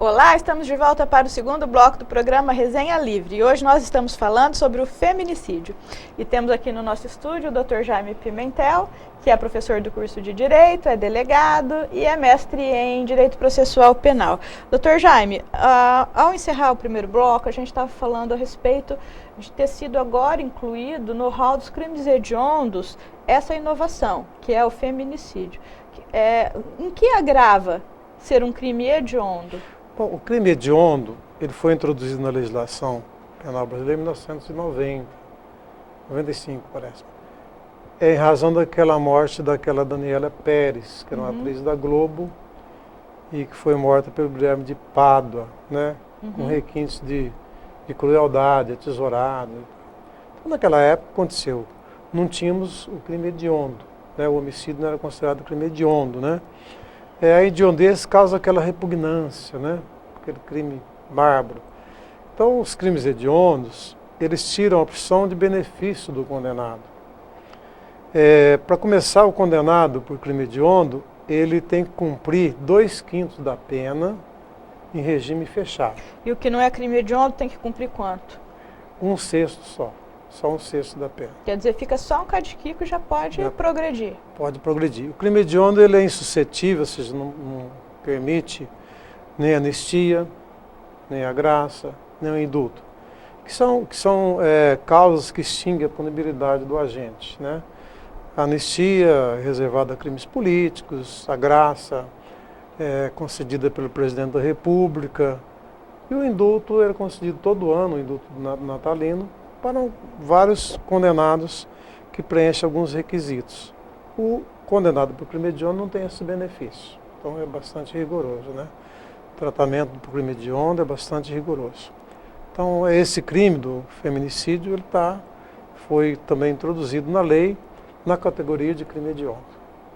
Olá, estamos de volta para o segundo bloco do programa Resenha Livre. E hoje nós estamos falando sobre o feminicídio. E temos aqui no nosso estúdio o Dr. Jaime Pimentel, que é professor do curso de Direito, é delegado e é mestre em Direito Processual Penal. Dr. Jaime, ao encerrar o primeiro bloco, a gente estava falando a respeito de ter sido agora incluído no rol dos crimes hediondos essa inovação, que é o feminicídio. Em que agrava ser um crime hediondo? Bom, o crime hediondo, ele foi introduzido na legislação penal brasileira em 1990, 95 parece. Em razão daquela morte daquela Daniela Pérez, que era uma atriz da Globo e que foi morta pelo Guilherme de Pádua, né? Com requintes de crueldade, atesourado. Então, naquela época aconteceu, não tínhamos o crime hediondo, né? O homicídio não era considerado crime hediondo, né? A hediondez causa aquela repugnância, né? Aquele crime bárbaro. Então, os crimes hediondos, eles tiram a opção de benefício do condenado. Para começar, o condenado por crime hediondo, ele tem que cumprir 2/5 da pena em regime fechado. E o que não é crime hediondo tem que cumprir quanto? 1/6 só 1/6 da pena. Quer dizer, fica só um cadiquico e já pode progredir. Pode progredir. O crime hediondo, ele é insuscetível, ou seja, não permite nem anistia, nem a graça, nem o indulto. Que são causas que extinguem a punibilidade do agente, né? A anistia é reservada a crimes políticos, a graça é concedida pelo presidente da República, e o indulto era concedido todo ano, o indulto natalino, para vários condenados que preenchem alguns requisitos. O condenado por crime hediondo não tem esse benefício, então é bastante rigoroso, né? O tratamento por crime hediondo é bastante rigoroso. Então, esse crime do feminicídio, foi também introduzido na lei, na categoria de crime hediondo.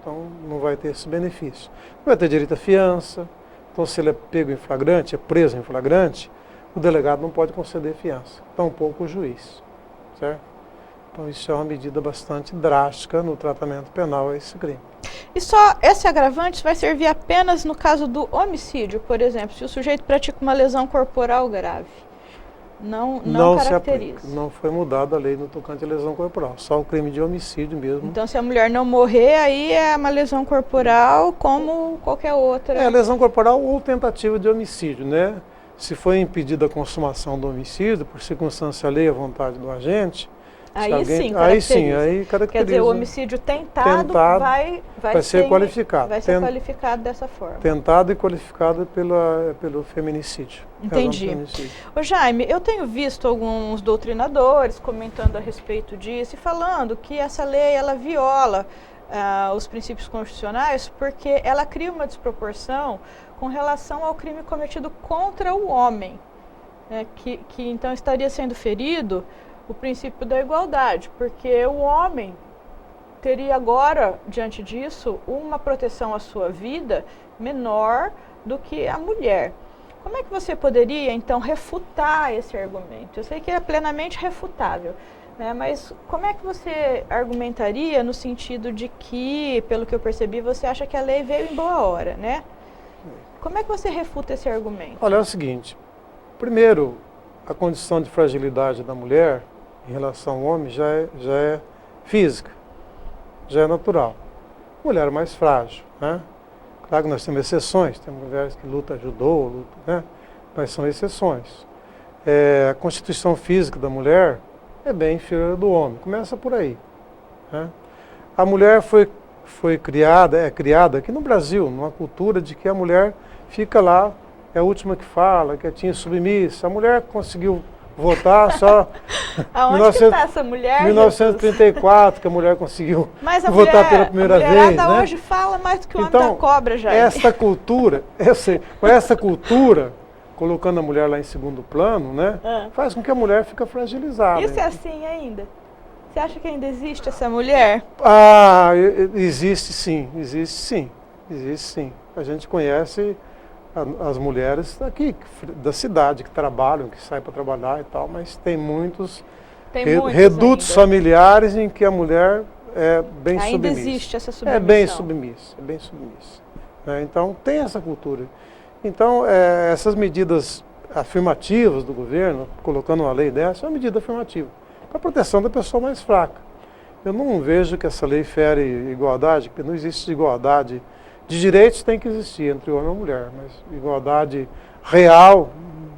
Então, não vai ter esse benefício. Não vai ter direito à fiança. Então, se ele é pego em flagrante, é preso em flagrante, o delegado não pode conceder fiança, tampouco o juiz, certo? Então isso é uma medida bastante drástica no tratamento penal a esse crime. E só esse agravante vai servir apenas no caso do homicídio, por exemplo, se o sujeito pratica uma lesão corporal grave? Não caracteriza. Não foi mudada a lei no tocante à lesão corporal, só o crime de homicídio mesmo. Então, se a mulher não morrer, aí é uma lesão corporal como qualquer outra. Lesão corporal ou tentativa de homicídio, né? Se foi impedida a consumação do homicídio, por circunstância alheia à vontade do agente, aí caracteriza. Quer dizer, o homicídio tentado vai ser qualificado. Vai ser qualificado dessa forma. Tentado e qualificado pelo feminicídio. Entendi. Ô Jaime, eu tenho visto alguns doutrinadores comentando a respeito disso e falando que essa lei ela viola os princípios constitucionais porque ela cria uma desproporção com relação ao crime cometido contra o homem, né, que então estaria sendo ferido o princípio da igualdade, porque o homem teria agora, diante disso, uma proteção à sua vida menor do que a mulher. Como é que você poderia, então, refutar esse argumento? Eu sei que é plenamente refutável, né, mas como é que você argumentaria no sentido de que, pelo que eu percebi, você acha que a lei veio em boa hora, né? Como é que você refuta esse argumento? Olha, é o seguinte, primeiro, a condição de fragilidade da mulher em relação ao homem já é física, já é natural. Mulher é mais frágil, né? Claro que nós temos exceções, temos mulheres que lutam judô, né? Mas são exceções. A constituição física da mulher é bem inferior à do homem, começa por aí, né? A mulher é criada aqui no Brasil, numa cultura de que a mulher fica lá, é a última que fala, quietinha, submissa. A mulher conseguiu votar só Aonde que está essa mulher? 1934, que a mulher conseguiu votar pela primeira vez. A mulherada hoje fala mais do que o homem da cobra já. Essa cultura, colocando a mulher lá em segundo plano, né, faz com que a mulher fique fragilizada. Isso é assim ainda? Você acha que ainda existe essa mulher? Existe sim. A gente conhece as mulheres daqui, da cidade, que trabalham, que saem para trabalhar e tal, mas tem muitos redutos familiares em que a mulher é bem submissa. Ainda existe essa submissão. É bem submissa. Né? Então tem essa cultura. Então, essas medidas afirmativas do governo, colocando uma lei dessa, é uma medida afirmativa para a proteção da pessoa mais fraca. Eu não vejo que essa lei fere igualdade, porque não existe igualdade de direitos, tem que existir entre homem e mulher, mas igualdade real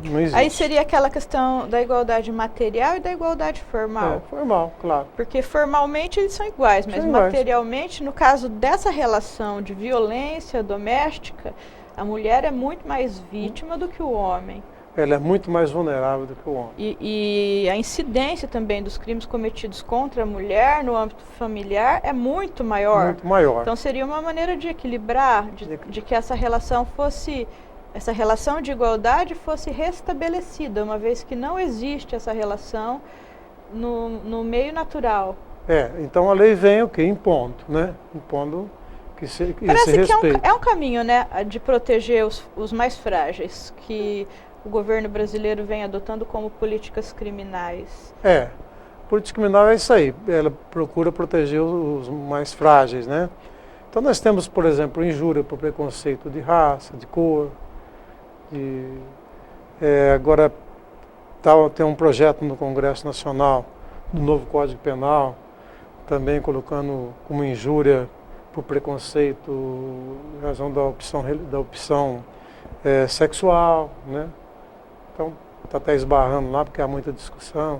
não existe. Aí seria aquela questão da igualdade material e da igualdade formal. Formal, claro. Porque formalmente eles são iguais, mas materialmente, no caso dessa relação de violência doméstica, a mulher é muito mais vítima do que o homem. Ela é muito mais vulnerável do que o homem. E a incidência também dos crimes cometidos contra a mulher no âmbito familiar é muito maior. Muito maior. Então seria uma maneira de equilibrar, de que essa relação de igualdade fosse restabelecida, uma vez que não existe essa relação no meio natural. Então a lei vem o quê? Impondo, né? Impondo que esse respeito. É um caminho, né, de proteger os mais frágeis, que o governo brasileiro vem adotando como políticas criminais. Política criminal é isso aí, ela procura proteger os mais frágeis, né? Então nós temos, por exemplo, injúria por preconceito de raça, de cor, agora tem um projeto no Congresso Nacional do novo Código Penal, também colocando como injúria por preconceito em razão da opção sexual, né? Então está até esbarrando lá porque há muita discussão,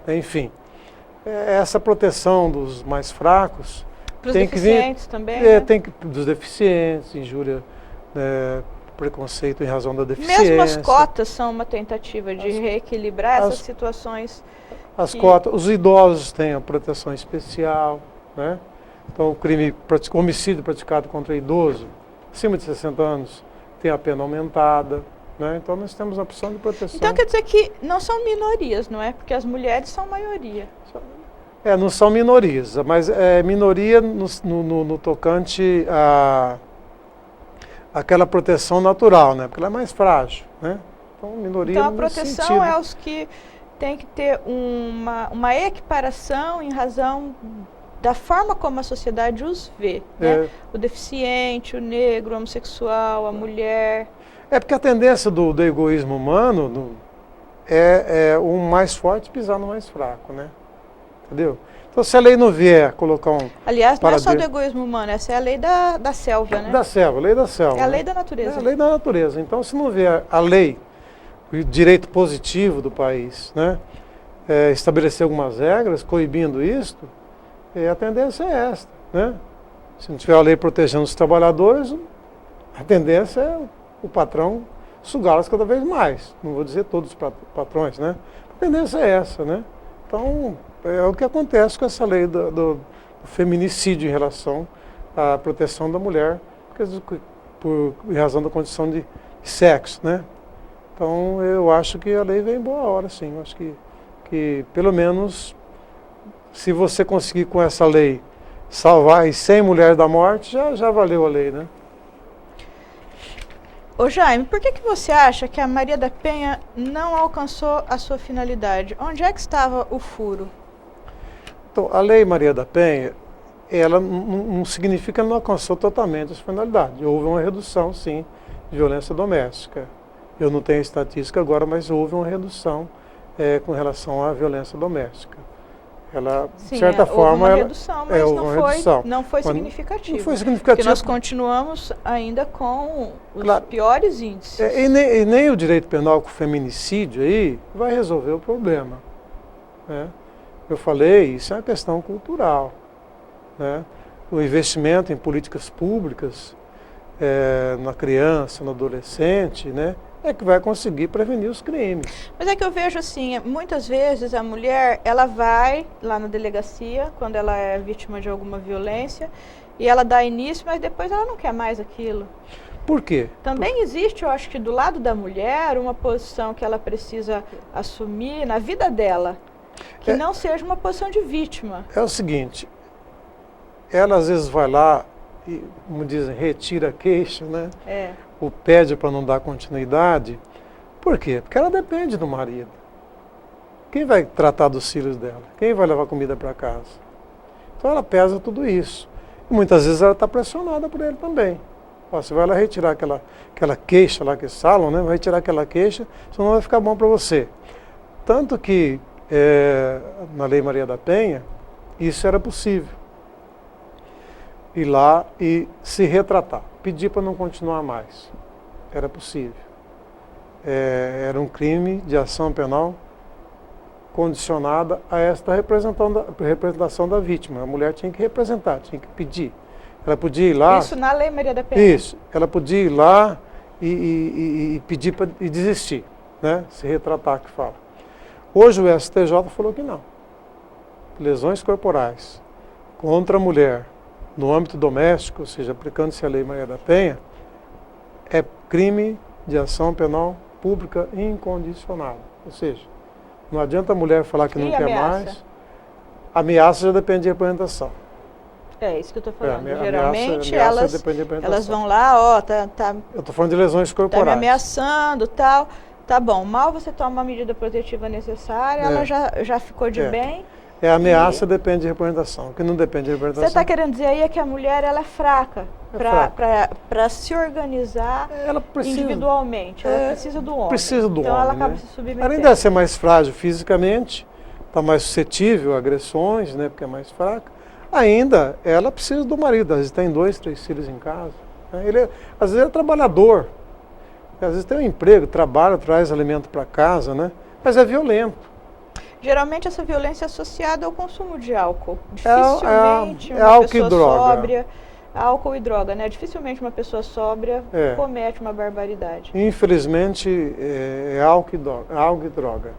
enfim. Essa proteção dos mais fracos tem que vir também, né? Dos deficientes, injúria, preconceito em razão da deficiência. Mesmo as cotas são uma tentativa de reequilibrar essas situações. As cotas, os idosos têm a proteção especial, né? Então o homicídio praticado contra idoso acima de 60 anos tem a pena aumentada, né? Então nós temos a opção de proteção. Então quer dizer que não são minorias, não é? Porque as mulheres são maioria. Não são minorias, mas é minoria no tocante àquela proteção natural, né? Porque ela é mais frágil, né? Então minoria Então a proteção é os que tem que ter uma equiparação em razão da forma como a sociedade os vê, né? O deficiente, o negro, o homossexual, a mulher. Porque a tendência do egoísmo humano é o mais forte pisar no mais fraco, né? Entendeu? Então se a lei não vier colocar Aliás, não é só do egoísmo humano, essa é a lei da selva, né? Da selva, a lei da selva. É a lei da natureza. É a lei da natureza. Então se não vier a lei, o direito positivo do país, né? Estabelecer algumas regras, coibindo isto, a tendência é esta, né? Se não tiver a lei protegendo os trabalhadores, a tendência é o patrão sugá-las cada vez mais. Não vou dizer todos os patrões, né? A tendência é essa, né? Então, é o que acontece com essa lei do feminicídio em relação à proteção da mulher, em razão da condição de sexo, né? Então, eu acho que a lei vem em boa hora, sim. Eu acho que pelo menos, se você conseguir com essa lei salvar as 100 mulheres da morte, já valeu a lei, né? Ô Jaime, por que você acha que a Maria da Penha não alcançou a sua finalidade? Onde é que estava o furo? Então, a Lei Maria da Penha, ela não significa que ela não alcançou totalmente a sua finalidade. Houve uma redução, sim, de violência doméstica. Eu não tenho estatística agora, mas houve uma redução com relação à violência doméstica. Ela, sim, de certa forma, houve uma redução, mas não foi significativa. Não foi significativa. Porque nós continuamos ainda com os piores índices. E nem o direito penal com o feminicídio aí vai resolver o problema, né? Eu falei, isso é uma questão cultural, né? O investimento em políticas públicas na criança, no adolescente, né? É que vai conseguir prevenir os crimes. Mas é que eu vejo assim, muitas vezes a mulher, ela vai lá na delegacia, quando ela é vítima de alguma violência, e ela dá início, mas depois ela não quer mais aquilo. Por quê? Também existe, eu acho que do lado da mulher, uma posição que ela precisa assumir na vida dela, que não seja uma posição de vítima. É o seguinte, ela às vezes vai lá e, como dizem, retira a queixa, né? Ou pede para não dar continuidade. Por quê? Porque ela depende do marido. Quem vai tratar dos filhos dela? Quem vai levar comida para casa? Então ela pesa tudo isso. E muitas vezes ela está pressionada por ele também. Ó, você vai lá retirar aquela queixa lá que eles falam, né? Vai retirar aquela queixa, senão não vai ficar bom para você. Tanto que na Lei Maria da Penha, isso era possível. Ir lá e se retratar, pedir para não continuar mais. Era possível. Era um crime de ação penal condicionada a esta representação da vítima. A mulher tinha que representar, tinha que pedir. Ela podia ir lá... Isso na Lei Maria da Penha? Isso. Ela podia ir lá e pedir e desistir, né? Se retratar, que fala. Hoje o STJ falou que não. Lesões corporais contra a mulher no âmbito doméstico, ou seja, aplicando-se a Lei Maria da Penha, é crime de ação penal pública incondicionada. Ou seja, não adianta a mulher falar que não quer mais. Ameaça já depende de representação. É isso que eu estou falando. Geralmente elas vão lá, ó, eu estou falando de lesões corporais. Tá me ameaçando, tal. Tá bom, mal você toma a medida protetiva necessária, ela já ficou de bem. Ameaça depende de representação. O que não depende de representação... Você está querendo dizer aí é que a mulher ela é fraca para se organizar individualmente. Ela precisa do homem. Precisa do homem. Então ela acaba se submetendo. Além de ser mais frágil fisicamente, está mais suscetível a agressões, né, porque é mais fraca, ainda ela precisa do marido. Às vezes tem 2, 3 filhos em casa. Às vezes é trabalhador. Às vezes tem um emprego, trabalha, traz alimento para casa, né? Mas é violento. Geralmente essa violência é associada ao consumo de álcool. Dificilmente uma álcool pessoa e droga. sóbria, álcool e droga, né? Dificilmente uma pessoa sóbria comete uma barbaridade. Infelizmente é álcool e droga.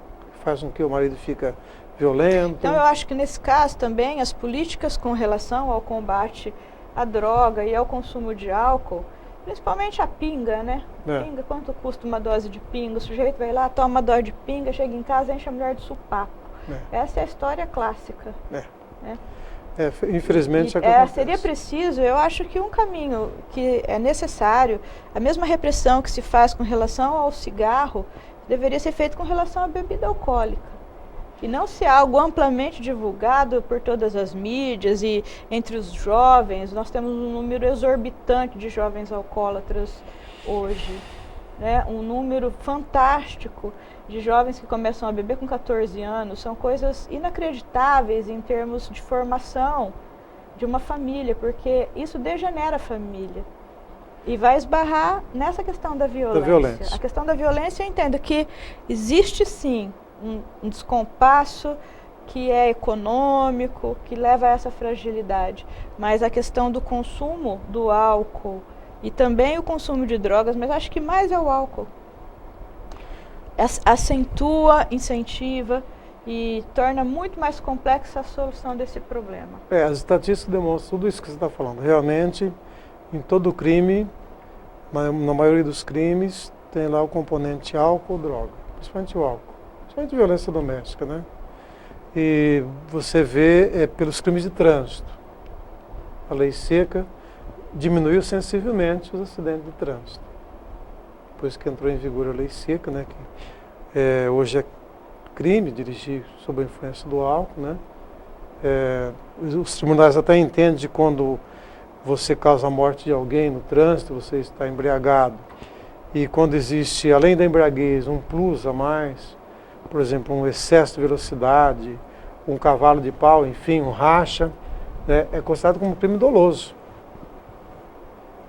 Faz com que o marido fica violento. Então eu acho que nesse caso também as políticas com relação ao combate à droga e ao consumo de álcool, principalmente a pinga, né? Pinga, quanto custa uma dose de pinga? O sujeito vai lá, toma uma dose de pinga, chega em casa, enche a mulher de supapo. Essa é a história clássica. Infelizmente acontece. Seria preciso, eu acho que um caminho que é necessário, a mesma repressão que se faz com relação ao cigarro, deveria ser feito com relação à bebida alcoólica. E não ser algo amplamente divulgado por todas as mídias e entre os jovens. Nós temos um número exorbitante de jovens alcoólatras hoje, né? Um número fantástico de jovens que começam a beber com 14 anos. São coisas inacreditáveis em termos de formação de uma família, porque isso degenera a família. E vai esbarrar nessa questão da violência. A questão da violência, eu entendo que existe sim um descompasso que é econômico, que leva a essa fragilidade. Mas a questão do consumo do álcool e também o consumo de drogas, mas acho que mais é o álcool. Acentua, incentiva e torna muito mais complexa a solução desse problema. As estatísticas demonstram tudo isso que você está falando. Realmente, em todo crime, na maioria dos crimes, tem lá o componente álcool, droga, principalmente o álcool. Principalmente violência doméstica, né? E você vê pelos crimes de trânsito. A lei seca diminuiu sensivelmente os acidentes de trânsito. Depois que entrou em vigor a lei seca, né? Que hoje é crime dirigir sob a influência do álcool, né? Os tribunais até entendem de quando você causa a morte de alguém no trânsito, você está embriagado. E quando existe, além da embriaguez, um plus a mais, por exemplo, um excesso de velocidade, um cavalo de pau, enfim, um racha, né, é considerado como um crime doloso.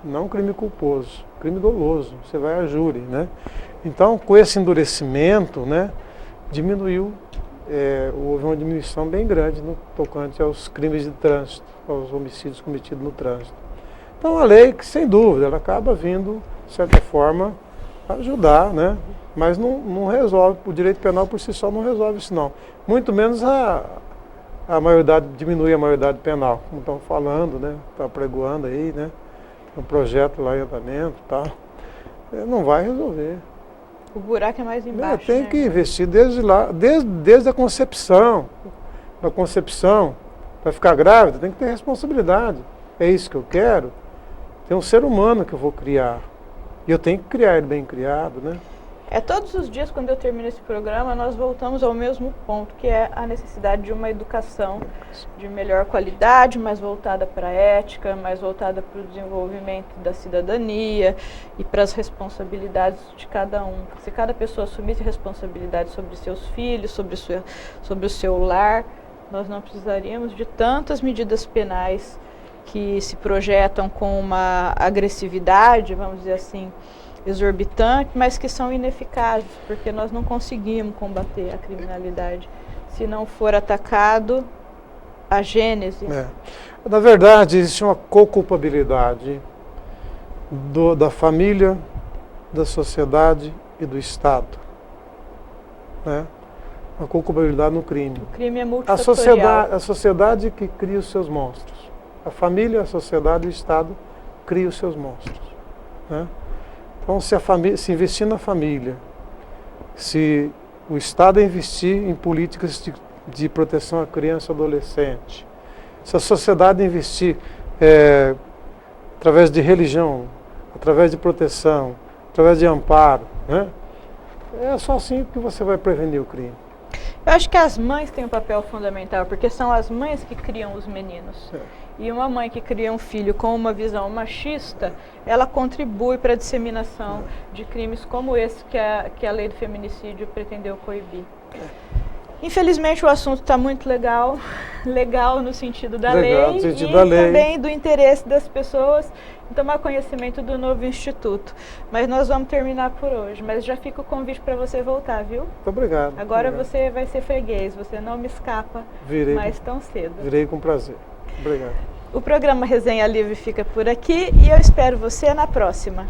Não um crime culposo, crime doloso. Você vai a júri, né? Então, com esse endurecimento, né, houve uma diminuição bem grande no tocante aos crimes de trânsito, aos homicídios cometidos no trânsito. Então, a lei, que sem dúvida, ela acaba vindo, de certa forma, ajudar, né? Mas não resolve, o direito penal por si só não resolve isso não. Muito menos a maioridade, diminuir a maioridade penal, como estão falando, né? Está pregoando aí, né? Um projeto lá em andamento e tal. Não vai resolver. O buraco é mais embaixo. Tem que investir desde lá, desde a concepção. Da concepção, para ficar grávida, tem que ter responsabilidade. É isso que eu quero. Tem um ser humano que eu vou criar. E eu tenho que criar ele bem criado, né? Todos os dias, quando eu termino esse programa, nós voltamos ao mesmo ponto, que é a necessidade de uma educação de melhor qualidade, mais voltada para a ética, mais voltada para o desenvolvimento da cidadania e para as responsabilidades de cada um. Se cada pessoa assumisse responsabilidade sobre seus filhos, sobre o seu lar, nós não precisaríamos de tantas medidas penais que se projetam com uma agressividade, vamos dizer assim, exorbitante, mas que são ineficazes, porque nós não conseguimos combater a criminalidade se não for atacado a gênese. Na verdade, existe uma co-culpabilidade da família, da sociedade e do Estado. Né? Uma co-culpabilidade no crime. O crime é multifatorial. A sociedade que cria os seus monstros. A família, a sociedade e o Estado criam os seus monstros. Né? Então, se investir na família, se o Estado investir em políticas de proteção à criança e adolescente, se a sociedade investir através de religião, através de proteção, através de amparo, né? É só assim que você vai prevenir o crime. Eu acho que as mães têm um papel fundamental, porque são as mães que criam os meninos. E uma mãe que cria um filho com uma visão machista, ela contribui para a disseminação de crimes como esse que a lei do feminicídio pretendeu coibir. Infelizmente o assunto está muito legal no sentido da lei e também do interesse das pessoas em tomar conhecimento do novo instituto. Mas nós vamos terminar por hoje, mas já fica o convite para você voltar, viu? Muito obrigado. Agora você vai ser freguês, você não me escapa mais tão cedo. Virei com prazer. Obrigado. O programa Resenha Livre fica por aqui e eu espero você na próxima.